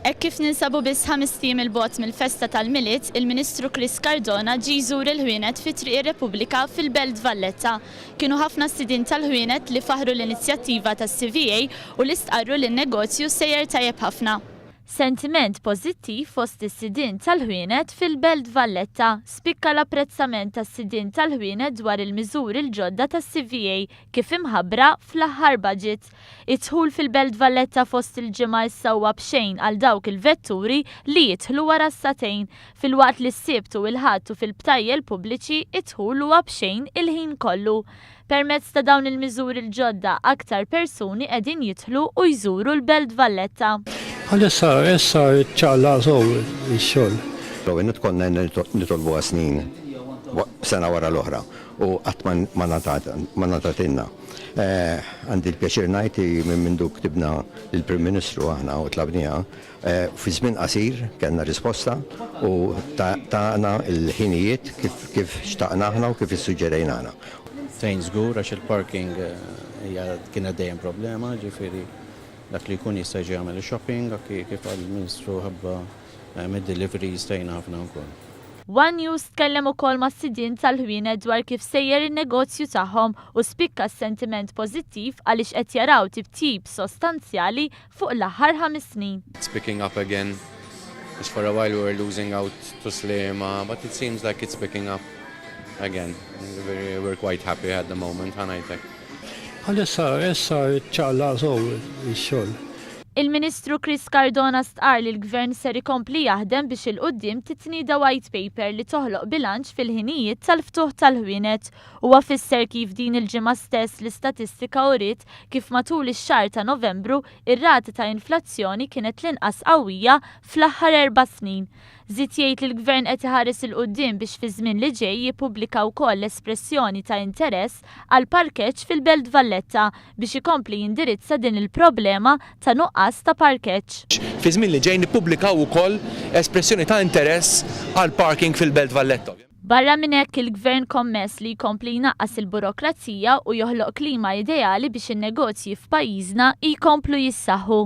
Hekk kif ninsabu biss 5 tiem il-bogħod mill-Festa tal-Milied, il-Ministru Chris Cardona ġie jżur il-ħwienet fi Triq ir-Repubblika fil-Belt Valletta. Kienu ħafna stidien tal-ħwienet li faħru l-inizjattiva tas-CVA u li stqarru li n-negozju sejjer tajjeb ħafna. Sentiment pożittiv fost is-sidien tal-ħwienet fil-Belt Valletta spikka l-apprezzament tas-sidien tal-ħwienet dwar il-miżuri l-ġodda tas-CVA kif imħabbra fl-aħħar budget. Id-dħul fil-Belt Valletta fost il-ġimgħa issawwa b'xejn għal dawk il-vetturi li jidħlu wara s-satejn filwaqt li s-sibt u l-ħadd u fil-btajjel pubbliċi id-dħul huwa b'xejn il-ħin kollu. Permezz ta' dawn il-miżuri l-ġodda aktar persuni qegħdin jidħlu u jżuru l-Belt Valletta. Għalissa ċalla sow il-xol. Rovinet konna nitolbu għasnin, sena wara l-oħra, u għatman ma natatinna. Għandi l-pjaċir najti minn mindu ktibna l-Prim Ministru għahna u tlabnija, fi żmien qasir kellna risposta u ta'na il-ħinijiet kif xtaqna aħna u kif issuġġerejna aħna. Fejn żgur għax il-parking kienet dejjem problema, ġifieri dak li jkun jista' jiġi jagħmel shopping kif għall-Ministru ħabba mid-delivery jistajna ħafna wkoll. One News tkellem ukoll mas-sidien tal-ħwienet dwar kif sejjer in-negozju tagħhom u spikka s-sentiment pożittiv għaliex qed jaraw tibtib sostanzjali fuq l-aħħar 5 snin. It's picking up again. Just for a while we were losing out to Slema, but it seems like it's picking up again. We're quite happy at the moment, ħanajtek. Għalissa ċalla sow il-xol. Il-Ministru Chris Cardona stqar li l-Gvern ser ikompli jaħdem biex il-qudiem titnieda white paper li toħloq bilanċ fil-ħinijiet tal-ftuħ tal-ħwienet huwa fisser kif din il-ġimgħa stess l-istatistika uriet kif matul ix-xahar ta' Novembru ir-rata ta' inflazzjoni kienet l-inqas qawwija fl-aħħar 4 snin. Żied jgħid li l-Gvern qed iħares il-qudiem biex fi żmien li ġej jippubblika wkoll l-espressjoni ta' interess għal parkeġġ fil-Belt Valletta biex ikompli jindirizza din il-problema ta' nuqqas ta' parkeġġ. Fi żmien li ġej nippubblikaw ukoll espressjoni ta' interess għal parking fil-Belt Valletta. Barra minn hekk il-Gvern kommess li jkompli jnaqqas il-burokrazija u joħloq klima ideali biex in-negozji f'pajjiżna jkomplu jissaħħu.